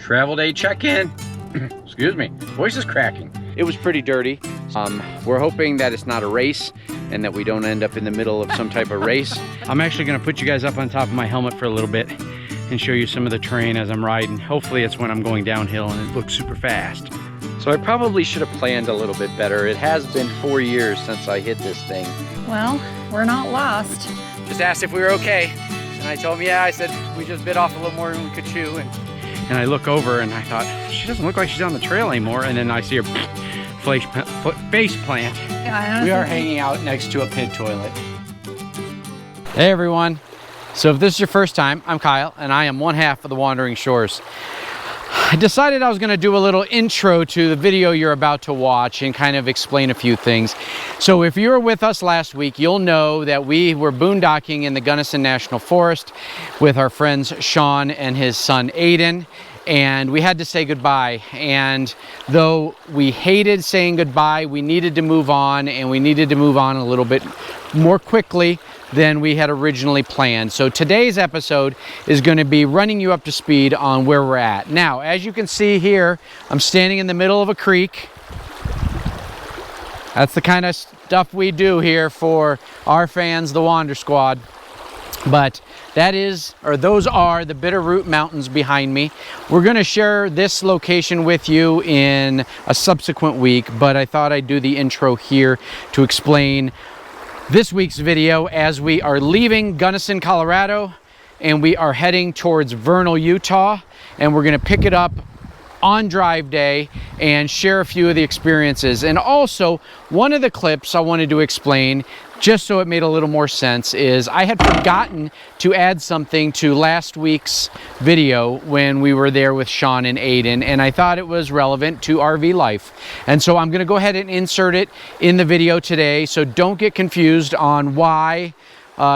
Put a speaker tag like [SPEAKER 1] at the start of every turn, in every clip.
[SPEAKER 1] Travel day check-in. Excuse me, voice is cracking. It was pretty dirty. We're hoping that it's not a race and that we don't end up in the middle of some type of race. I'm actually gonna put you guys up on top of my helmet for a little bit and show you some of the terrain as I'm riding. Hopefully it's when I'm going downhill and it looks super fast. So I probably should have planned a little bit better. It has been 4 years since I hit this thing.
[SPEAKER 2] Well, we're not lost.
[SPEAKER 1] Just asked if we were okay. And I told him, yeah, I said, we just bit off a little more than we could chew. And I look over and I thought, she doesn't look like she's on the trail anymore. And then I see her face plant.
[SPEAKER 2] Yeah,
[SPEAKER 1] we are hanging out next to a pit toilet. Hey everyone. So if this is your first time, I'm Kyle and I am one half of the Wandering Shores. I decided I was going to do a little intro to the video you're about to watch and kind of explain a few things. So if you were with us last week, you'll know that we were boondocking in the Gunnison National Forest with our friends Sean and his son Aiden, and we had to say goodbye. And though we hated saying goodbye, we needed to move on, and we needed to move on a little bit more quickly than we had originally planned. So today's episode is going to be running you up to speed on where we're at. Now, as you can see here, I'm standing in the middle of a creek. That's the kind of stuff we do here for our fans, the Wander Squad. But that is, or those are the Bitterroot Mountains behind me. We're going to share this location with you in a subsequent week, but I thought I'd do the intro here to explain this week's video as we are leaving Gunnison, Colorado, and we are heading towards Vernal, Utah, and we're going to pick it up on drive day and share a few of the experiences. And also, one of the clips I wanted to explain, just so it made a little more sense, is I had forgotten to add something to last week's video when we were there with Sean and Aiden, and I thought it was relevant to RV life. And so I'm going to go ahead and insert it in the video today, so don't get confused on why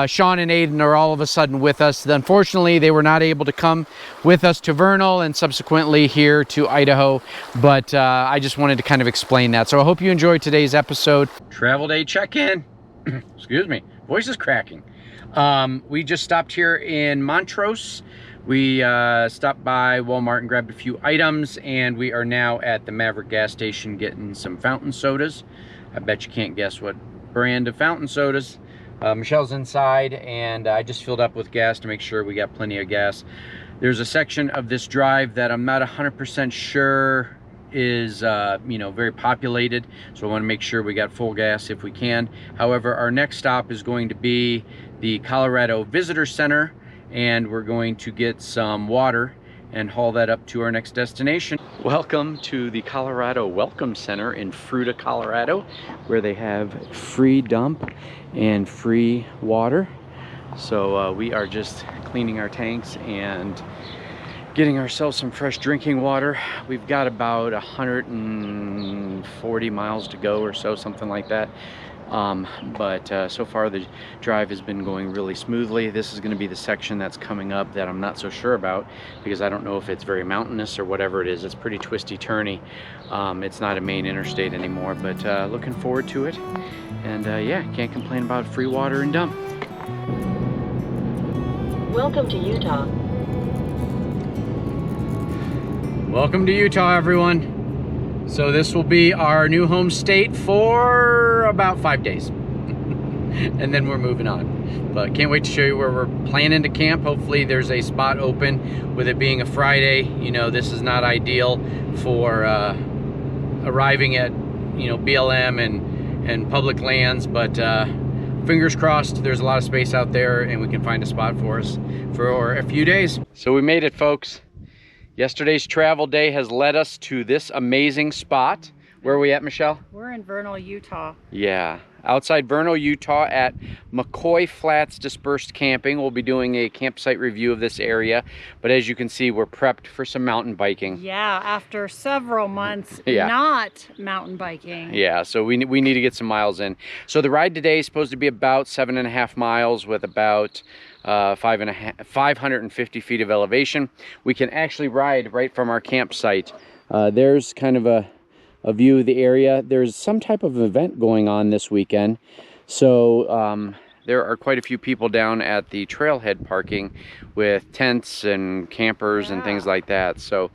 [SPEAKER 1] Sean and Aiden are all of a sudden with us. Unfortunately, they were not able to come with us to Vernal and subsequently here to Idaho, but I just wanted to kind of explain that. So I hope you enjoyed today's episode. Travel day check-in. Excuse me, voice is cracking. We just stopped here in Montrose. We stopped by Walmart and grabbed a few items, and we are now at the Maverick gas station getting some fountain sodas. I bet you can't guess what brand of fountain sodas. Michelle's inside, and I just filled up with gas to make sure we got plenty of gas. There's a section of this drive that I'm not 100% sure is very populated, so I want to make sure we got full gas if we can. However, our next stop is going to be the Colorado Visitor Center, and we're going to get some water and haul that up to our next destination. Welcome to the Colorado Welcome Center in Fruita, Colorado, where they have free dump and free water. So we are just cleaning our tanks and getting ourselves some fresh drinking water. We've got about 140 miles to go or so, something like that. But so far the drive has been going really smoothly. This is going to be the section that's coming up that I'm not so sure about, because I don't know if it's very mountainous or whatever it is. It's pretty twisty turny. It's not a main interstate anymore, but looking forward to it. And yeah, can't complain about free water and dump.
[SPEAKER 3] Welcome to Utah.
[SPEAKER 1] Welcome to Utah, everyone. So this will be our new home state for about 5 days. And then we're moving on. But can't wait to show you where we're planning to camp. Hopefully there's a spot open. With it being a Friday, you know, this is not ideal for arriving at, BLM and public lands, but fingers crossed there's a lot of space out there and we can find a spot for us for a few days. So we made it, folks. Yesterday's travel day has led us to this amazing spot. Where are we at, Michelle?
[SPEAKER 2] We're in Vernal, Utah.
[SPEAKER 1] Yeah, outside Vernal, Utah at McCoy Flats Dispersed Camping. We'll be doing a campsite review of this area, but as you can see, we're prepped for some mountain biking.
[SPEAKER 2] Yeah, after several months not mountain biking.
[SPEAKER 1] Yeah, so we need to get some miles in. So the ride today is supposed to be about 7.5 miles with about 550 feet of elevation. We can actually ride right from our campsite. There's kind of a view of the area. There's some type of event going on this weekend, so there are quite a few people down at the trailhead parking with tents and campers and things like that. So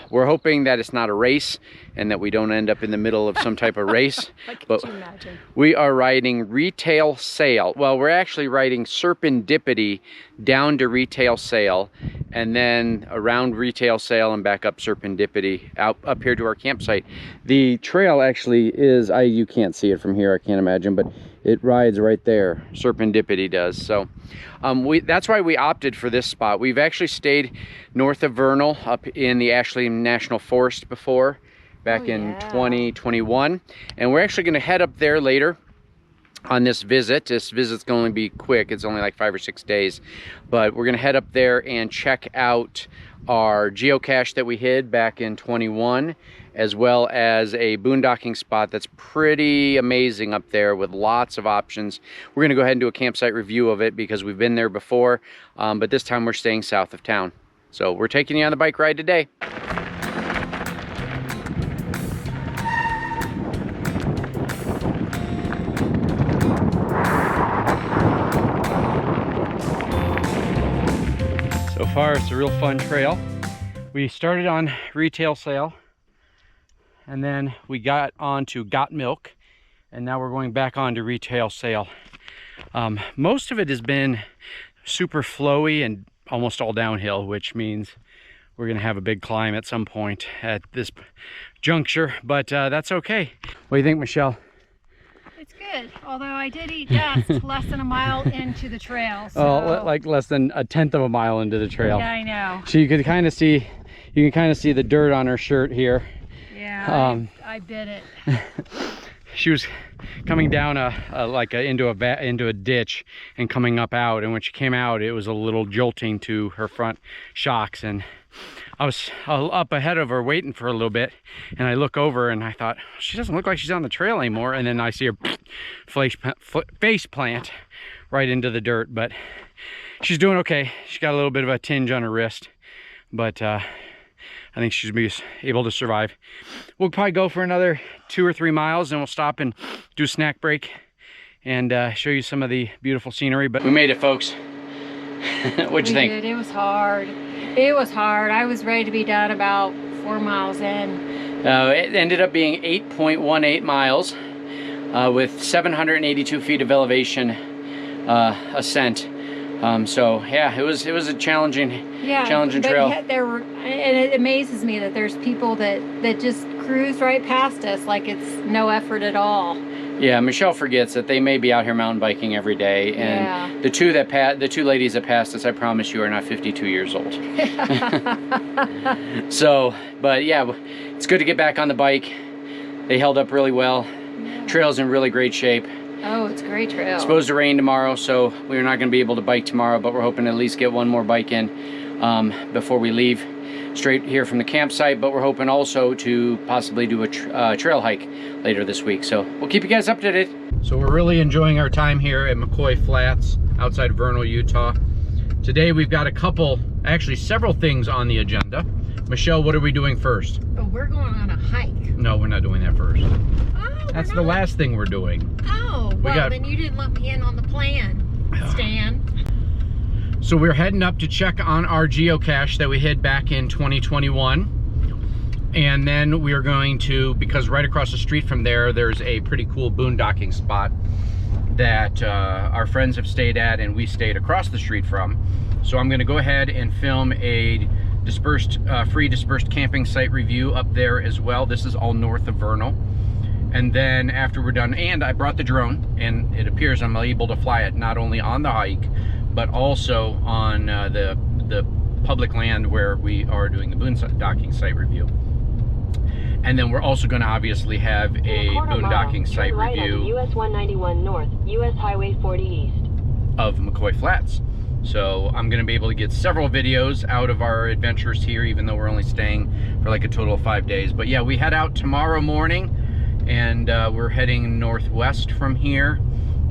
[SPEAKER 1] we're hoping that it's not a race and that we don't end up in the middle of some type of race. But you imagine? We are riding retail sail. Well, we're actually riding serendipity down to retail sail, and then around retail sail and back up serendipity up here to our campsite. The trail actually is, you can't see it from here, I can't imagine, but it rides right there. Serendipity does. So that's why we opted for this spot. We've actually stayed north of Vernal up in the Ashley National Forest before, back in 2021, and we're actually going to head up there later on this visit. This visit's going to be quick. It's only like 5 or 6 days, but we're going to head up there and check out our geocache that we hid back in 21, as well as a boondocking spot that's pretty amazing up there with lots of options. We're going to go ahead and do a campsite review of it because we've been there before, but this time we're staying south of town. So we're taking you on the bike ride today. So far, it's a real fun trail. We started on retail sail, and then we got onto Got Milk, and now we're going back onto retail sail. Most of it has been super flowy and almost all downhill, which means we're gonna have a big climb at some point at this juncture, but that's okay. What do you think, Michelle?
[SPEAKER 2] It's good, although I did eat dust less than a mile into the trail. So.
[SPEAKER 1] Oh, like less than a tenth of a mile into the trail.
[SPEAKER 2] Yeah, I know.
[SPEAKER 1] So you can kind of see the dirt on her shirt here.
[SPEAKER 2] Yeah, I bit it.
[SPEAKER 1] She was coming down into a ditch and coming up out, and when she came out, it was a little jolting to her front shocks, and I was up ahead of her waiting for a little bit, and I look over and I thought, she doesn't look like she's on the trail anymore, and then I see her face plant right into the dirt. But she's doing okay. She got a little bit of a tinge on her wrist, but I think she's be able to survive. We'll probably go for another 2 or 3 miles, and we'll stop and do a snack break and show you some of the beautiful scenery. But we made it, folks. What'd you think?
[SPEAKER 2] Did. It was hard. It was hard. I was ready to be done about 4 miles in.
[SPEAKER 1] It ended up being 8.18 miles with 782 feet of elevation ascent. So yeah, it was a challenging trail.
[SPEAKER 2] And it amazes me that there's people that just cruise right past us like it's no effort at all.
[SPEAKER 1] Yeah, Michelle forgets that they may be out here mountain biking every day, and the two ladies that passed us, I promise you, are not 52 years old. So, but yeah, it's good to get back on the bike. They held up really well. Trail's in really great shape.
[SPEAKER 2] Oh, it's a great trail. It's
[SPEAKER 1] supposed to rain tomorrow, so we're not going to be able to bike tomorrow, but we're hoping to at least get one more bike in before we leave straight here from the campsite. But we're hoping also to possibly do a trail hike later this week, so we'll keep you guys updated. So we're really enjoying our time here at McCoy Flats outside of Vernal, Utah. Today we've got actually several things on the agenda. Michelle, what are we doing first?
[SPEAKER 2] Oh, we're going on a hike.
[SPEAKER 1] No, we're not doing that first.
[SPEAKER 2] Oh,
[SPEAKER 1] that's the last thing we're doing.
[SPEAKER 2] Oh, well, then you didn't let me in on the plan, Stan.
[SPEAKER 1] So we're heading up to check on our geocache that we hid back in 2021. And then we are going to, because right across the street from there's a pretty cool boondocking spot that our friends have stayed at and we stayed across the street from. So I'm gonna go ahead and film a free dispersed camping site review up there as well. This is all north of Vernal. And then after we're done, and I brought the drone, and it appears I'm able to fly it not only on the hike, but also on the public land where we are doing the boondocking site review. And then we're also going to obviously have a boondocking site review
[SPEAKER 3] US 191 North, US Highway 40 East
[SPEAKER 1] of McCoy Flats. So I'm going to be able to get several videos out of our adventures here, even though we're only staying for like a total of 5 days. But yeah, we head out tomorrow morning, and we're heading northwest from here,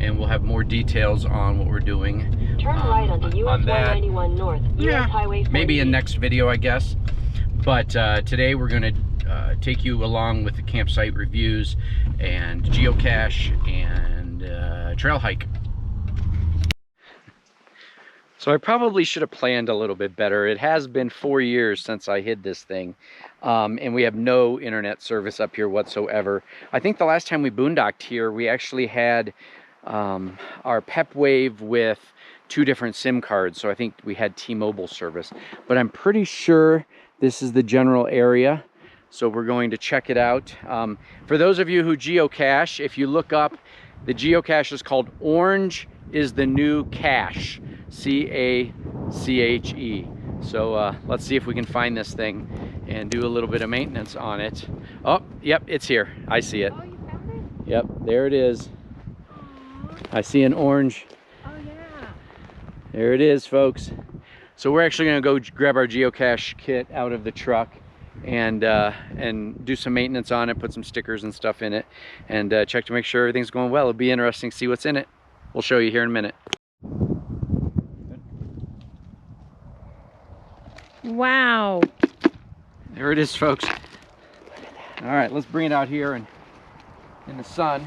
[SPEAKER 1] and we'll have more details on what we're doing.
[SPEAKER 3] Turn right onto US 191 North, US Highway 40
[SPEAKER 1] maybe in next video, I guess. But today we're going to take you along with the campsite reviews and geocache and trail hike. So I probably should have planned a little bit better. It has been 4 years since I hid this thing, and we have no internet service up here whatsoever. I think the last time we boondocked here, we actually had our Pep Wave with 2 different SIM cards, so I think we had T-Mobile service. But I'm pretty sure this is the general area, so we're going to check it out. For those of you who geocache, if you look up, the geocache is called Orange is the New Cache. C-A-C-H-E. So let's see if we can find this thing and do a little bit of maintenance on it. Oh, yep, it's here. I see it.
[SPEAKER 2] Oh, you found it?
[SPEAKER 1] Yep, there it is. I see an orange.
[SPEAKER 2] Oh, yeah.
[SPEAKER 1] There it is, folks. So we're actually going to go grab our geocache kit out of the truck and do some maintenance on it, put some stickers and stuff in it, and check to make sure everything's going well. It'll be interesting to see what's in it. We'll show you here in a minute.
[SPEAKER 2] Wow.
[SPEAKER 1] There it is, folks. All right, let's bring it out here and in the sun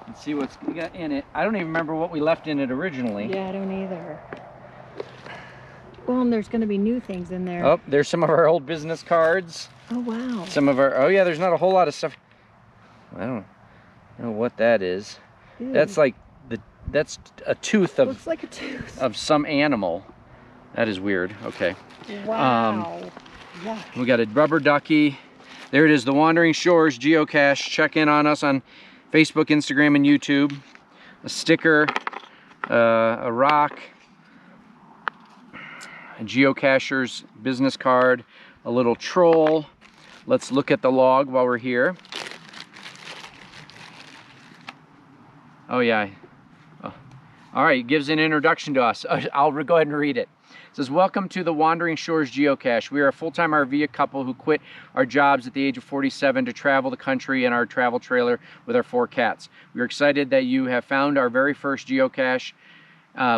[SPEAKER 1] and see what's got in it. I don't even remember what we left in it originally.
[SPEAKER 2] Yeah, I don't either. Well, and there's going to be new things in there.
[SPEAKER 1] Oh, there's some of our old business cards.
[SPEAKER 2] Oh, wow.
[SPEAKER 1] Some of our, oh yeah, there's not a whole lot of stuff. I don't know what that is.
[SPEAKER 2] Ew.
[SPEAKER 1] That's like that's a tooth of,
[SPEAKER 2] looks like a tooth.
[SPEAKER 1] of some animal. That is weird. Okay.
[SPEAKER 2] Wow. Yeah.
[SPEAKER 1] We got a rubber ducky. There it is, the Wandering Shores geocache. Check in on us on Facebook, Instagram, and YouTube. A sticker, a rock, a geocacher's business card, a little troll. Let's look at the log while we're here. Oh yeah. Oh. All right, it gives an introduction to us. I'll go ahead and read it. It says, welcome to the Wandering Shores geocache. We are a full-time RV couple who quit our jobs at the age of 47 to travel the country in our travel trailer with our 4 cats. We are excited that you have found our very first geocache.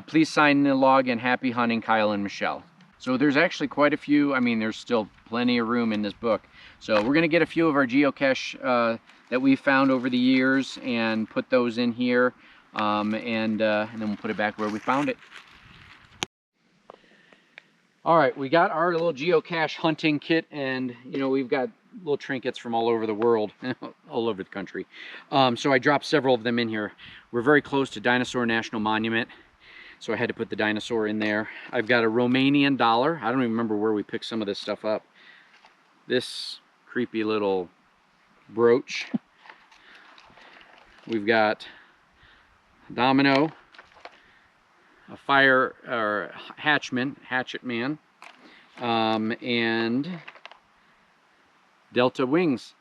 [SPEAKER 1] Please sign the log and happy hunting, Kyle and Michelle. So there's actually quite a few. I mean, there's still plenty of room in this book. So we're gonna get a few of our geocache that we found over the years and put those in here, and then we'll put it back where we found it. All right, we got our little geocache hunting kit, and you know, we've got little trinkets from all over the world, all over the country. So I dropped several of them in here. We're very close to Dinosaur National Monument, so I had to put the dinosaur in there. I've got a Romanian dollar. I don't even remember where we picked some of this stuff up. This creepy little brooch. We've got a domino, a fire or hatchet man, and Delta wings.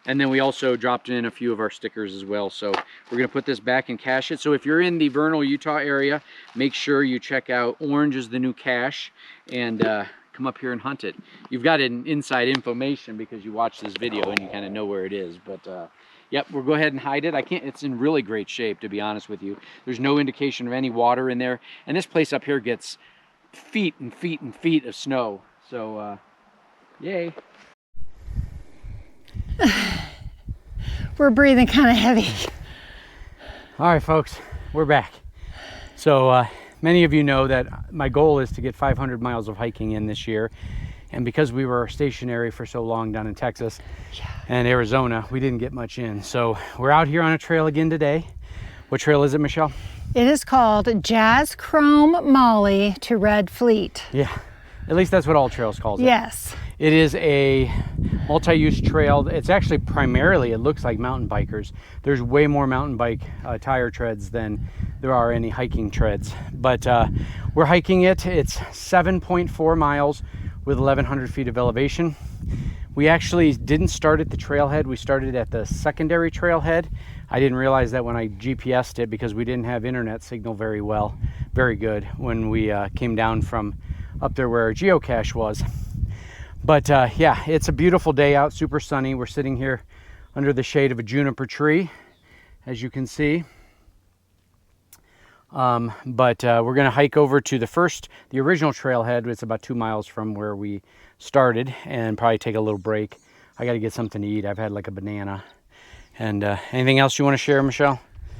[SPEAKER 1] And then we also dropped in a few of our stickers as well. So we're gonna put this back and cache it. So if you're in the Vernal, Utah area, make sure you check out Orange is the New Cache and come up here and hunt it. You've got an inside information because you watched this video and you kind of know where it is. But yep, we'll go ahead and hide it. It's in really great shape, to be honest with you. There's no indication of any water in there. And this place up here gets feet and feet and feet of snow. So, yay.
[SPEAKER 2] We're breathing kind of heavy.
[SPEAKER 1] All right, folks, we're back. So many of you know that my goal is to get 500 miles of hiking in this year. And because we were stationary for so long down in Texas and Arizona, we didn't get much in. So we're out here on a trail again today. What trail is it, Michelle?
[SPEAKER 2] It is called Jazz Chrome Molly to Red Fleet.
[SPEAKER 1] Yeah, at least that's what All Trails calls it.
[SPEAKER 2] Yes.
[SPEAKER 1] It is a multi-use trail. It's actually primarily, it looks like mountain bikers. There's way more mountain bike tire treads than there are any hiking treads. But we're hiking it. It's 7.4 miles with 1,100 feet of elevation. We actually didn't start at the trailhead. We started at the secondary trailhead. I didn't realize that when I GPSed it because we didn't have internet signal very good when we came down from up there where our geocache was. But yeah, it's a beautiful day out, super sunny. We're sitting here under the shade of a juniper tree, as you can see. But we're gonna hike over to the original trailhead. It's about 2 miles from where we started, and probably take a little break. I gotta get something to eat. I've had like a banana. And anything else you wanna share, Michelle?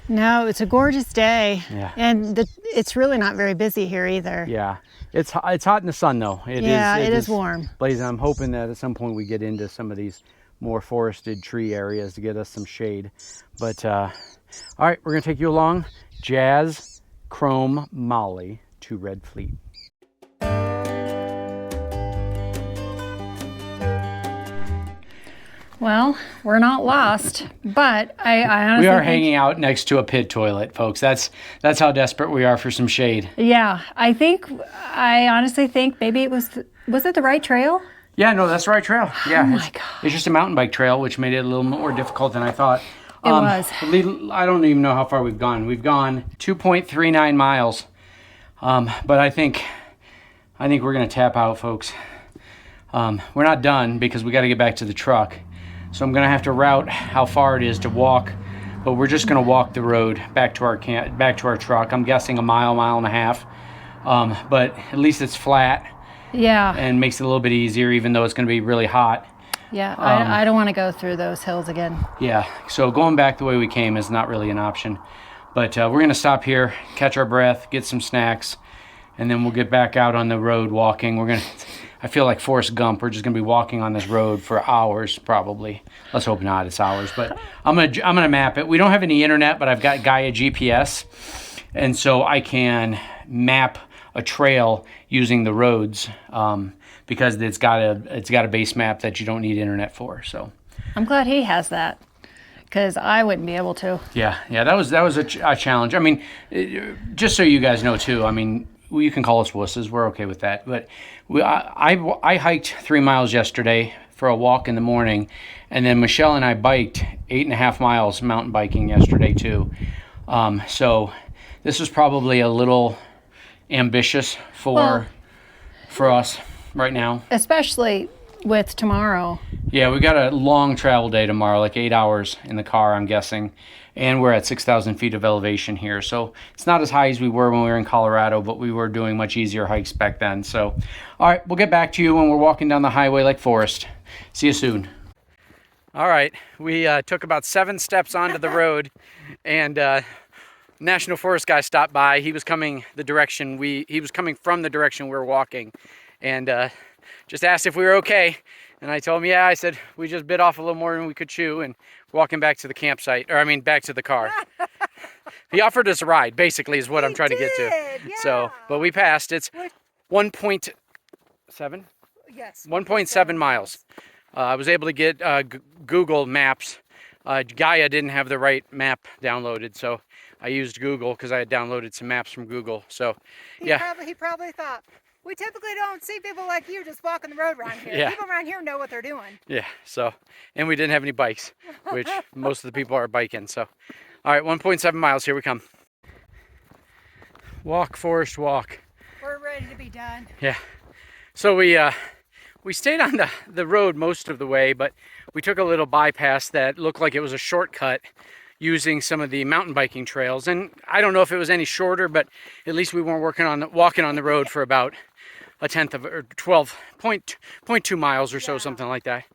[SPEAKER 4] No, it's a gorgeous day.
[SPEAKER 1] Yeah.
[SPEAKER 4] And it's really not very busy here either.
[SPEAKER 1] Yeah. It's hot in the sun though. It is
[SPEAKER 4] warm.
[SPEAKER 1] Blazing. I'm hoping that at some point we get into some of these more forested tree areas to get us some shade. But all right, we're gonna take you along. Jazz, Chrome, Molly to Red Fleet.
[SPEAKER 2] Well, we're not lost, but I honestly
[SPEAKER 1] We are
[SPEAKER 2] think,
[SPEAKER 1] hanging out next to a pit toilet, folks. That's how desperate we are for some shade.
[SPEAKER 2] yeah, I honestly think maybe was it the right trail?
[SPEAKER 1] Yeah, no, that's the right trail. Yeah,
[SPEAKER 2] Oh my God.
[SPEAKER 1] It's just a mountain bike trail, which made it a little more difficult than I thought.
[SPEAKER 2] It was.
[SPEAKER 1] I don't even know how far we've gone. We've gone 2.39 miles, but I think we're gonna tap out, folks. We're not done because we got to get back to the truck. So I'm gonna have to route how far it is to walk, but we're just gonna walk the road back to our truck. I'm guessing a mile and a half, but at least it's flat
[SPEAKER 2] Yeah.
[SPEAKER 1] and makes it a little bit easier, even though it's gonna be really hot.
[SPEAKER 2] Yeah, I don't want to go through those hills again.
[SPEAKER 1] Yeah, so going back the way we came is not really an option, but we're gonna stop here, catch our breath, get some snacks, and then we'll get back out on the road walking. I feel like Forrest Gump. We're just gonna be walking on this road for hours, probably. Let's hope not, it's hours. But I'm gonna map it. We don't have any internet, but I've got Gaia GPS, and so I can map a trail using the roads because it's got a base map that you don't need internet for. So
[SPEAKER 2] I'm glad he has that, because I wouldn't be able to.
[SPEAKER 1] yeah, that was a challenge. I mean, just so you guys know too. I mean, you can call us wusses. We're okay with that. But I hiked 3 miles yesterday for a walk in the morning, and then Michelle and I biked 8.5 miles mountain biking yesterday too. So this was probably a little ambitious for us right now.
[SPEAKER 2] Especially with tomorrow.
[SPEAKER 1] Yeah, we got a long travel day tomorrow, like 8 hours in the car, I'm guessing. And we're at 6,000 feet of elevation here. So it's not as high as we were when we were in Colorado, but we were doing much easier hikes back then. So, all right, we'll get back to you when we're walking down the highway like Forrest. See you soon. All right, we took about 7 steps onto the road, and National Forest guy stopped by. He was coming from the direction we were walking, and just asked if we were okay. And I told him, yeah. I said, we just bit off a little more than we could chew, and walking back to the campsite, back to the car. He offered us a ride, basically, is what I'm trying to get to.
[SPEAKER 4] Yeah.
[SPEAKER 1] So, but we passed. It's 1.7?
[SPEAKER 4] Yes.
[SPEAKER 1] 1.7 miles. I was able to get Google Maps. Gaia didn't have the right map downloaded, so I used Google because I had downloaded some maps from Google. So, yeah.
[SPEAKER 4] He probably thought, we typically don't see people like you just walking the road around here.
[SPEAKER 1] Yeah.
[SPEAKER 4] People around here know what they're doing.
[SPEAKER 1] Yeah, so, and we didn't have any bikes, which most of the people are biking, so. All right, 1.7 miles, here we come. Walk, Forest, walk.
[SPEAKER 4] We're ready to be done.
[SPEAKER 1] Yeah, so we stayed on the road most of the way, but we took a little bypass that looked like it was a shortcut using some of the mountain biking trails. And I don't know if it was any shorter, but at least we weren't walking on the road for about a tenth of, or 12.2 miles or so, something like that.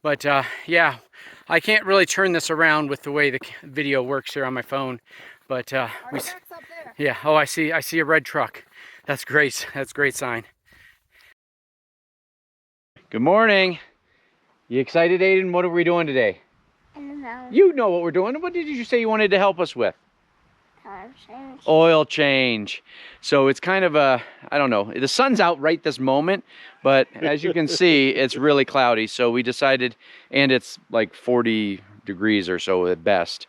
[SPEAKER 1] But yeah, I can't really turn this around with the way the video works here on my phone. But
[SPEAKER 4] Our truck's up there.
[SPEAKER 1] yeah, oh, I see a red truck. That's great. That's a great sign. Good morning. You excited, Aiden? What are we doing today?
[SPEAKER 5] I don't know.
[SPEAKER 1] You know what we're doing. What did you say you wanted to help us with?
[SPEAKER 5] Tire change.
[SPEAKER 1] Oil change. So it's kind of I don't know. The sun's out right this moment, but as you can see, it's really cloudy. So we decided, and it's like 40 degrees or so at best.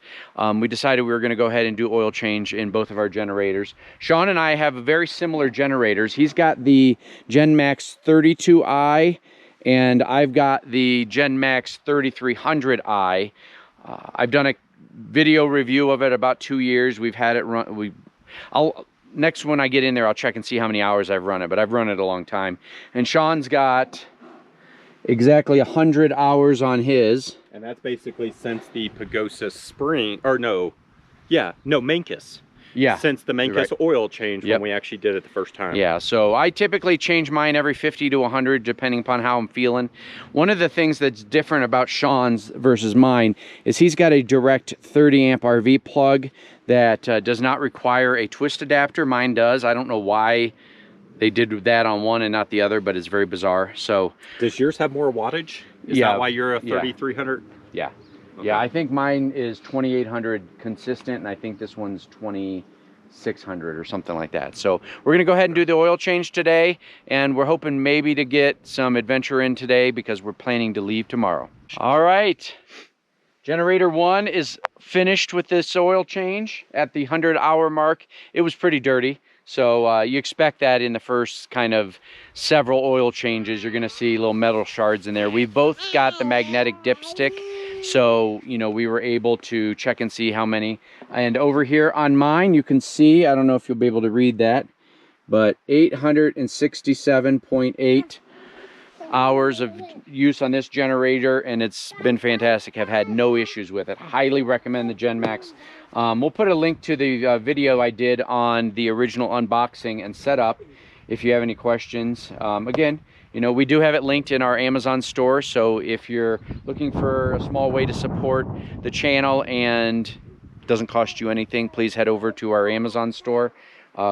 [SPEAKER 1] We decided we were going to go ahead and do oil change in both of our generators. Sean and I have very similar generators. He's got the GenMax 32i, and I've got the GenMax 3300i. I've done a video review of it about 2 years. We've had it run. Next when I get in there, I'll check and see how many hours I've run it, but I've run it a long time. And Sean's got exactly 100 hours on his.
[SPEAKER 6] And that's basically since the Pagosa spring, or no, yeah, no, Mancus. since the Mancus oil change when we actually did it the first time.
[SPEAKER 1] Yeah, so I typically change mine every 50 to 100 depending upon how I'm feeling. One of the things that's different about Sean's versus mine is he's got a direct 30 amp RV plug that does not require a twist adapter. Mine does. I don't know why they did that on one and not the other, but it's very bizarre. So
[SPEAKER 6] does yours have more wattage? Is that why you're a 3300?
[SPEAKER 1] Yeah.
[SPEAKER 6] Okay.
[SPEAKER 1] Yeah, I think mine is 2800 consistent, and I think this one's 2600 or something like that. So we're gonna go ahead and do the oil change today, and we're hoping maybe to get some adventure in today because we're planning to leave tomorrow. All right, generator 1 is finished with this oil change at the 100-hour mark. It was pretty dirty. So you expect that in the first kind of several oil changes, you're gonna see little metal shards in there. We've both got the magnetic dipstick, so you know we were able to check and see how many. And over here on mine, you can see, I don't know if you'll be able to read that, but 867.8 hours of use on this generator, and it's been fantastic. I've had no issues with it. Highly recommend the GenMax. We'll put a link to the video I did on the original unboxing and setup if you have any questions. Again, you know, we do have it linked in our Amazon store, so if you're looking for a small way to support the channel and it doesn't cost you anything, please head over to our Amazon store.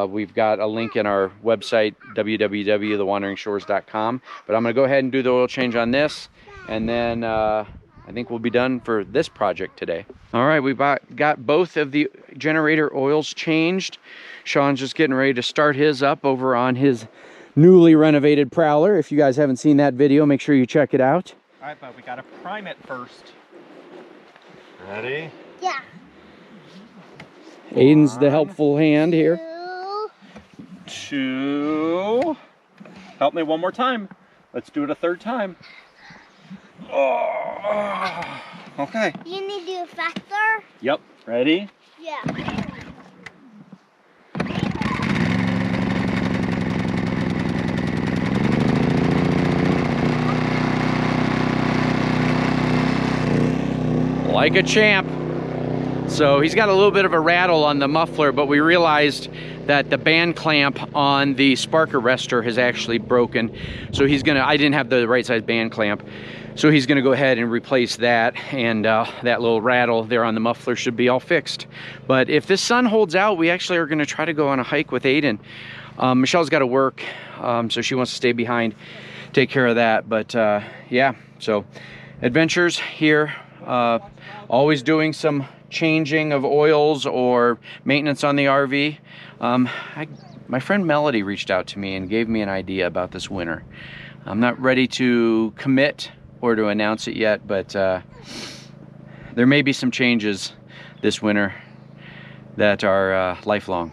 [SPEAKER 1] We've got a link in our website, www.thewanderingsshores.com. But I'm going to go ahead and do the oil change on this, and then I think we'll be done for this project today. All right, we've got both of the generator oils changed. Sean's just getting ready to start his up over on his newly renovated Prowler. If you guys haven't seen that video, make sure you check it out.
[SPEAKER 6] All right, but we got to prime it first. Ready?
[SPEAKER 5] Yeah.
[SPEAKER 1] Aiden's the helpful hand here.
[SPEAKER 6] 2. Help me one more time. Let's do it a third time. Oh, okay.
[SPEAKER 5] You need to do it faster?
[SPEAKER 6] Yep. Ready?
[SPEAKER 5] Yeah.
[SPEAKER 1] Like a champ. So he's got a little bit of a rattle on the muffler, but we realized that the band clamp on the spark arrestor has actually broken. So he's gonna, I didn't have the right size band clamp, so he's gonna go ahead and replace that, and that little rattle there on the muffler should be all fixed. But if this sun holds out, we actually are gonna try to go on a hike with Aiden. Michelle's got to work, so she wants to stay behind, take care of that. But yeah, so adventures here, always doing some changing of oils or maintenance on the RV. My friend Melody reached out to me and gave me an idea about this winter. I'm not ready to commit or to announce it yet, but there may be some changes this winter that are lifelong.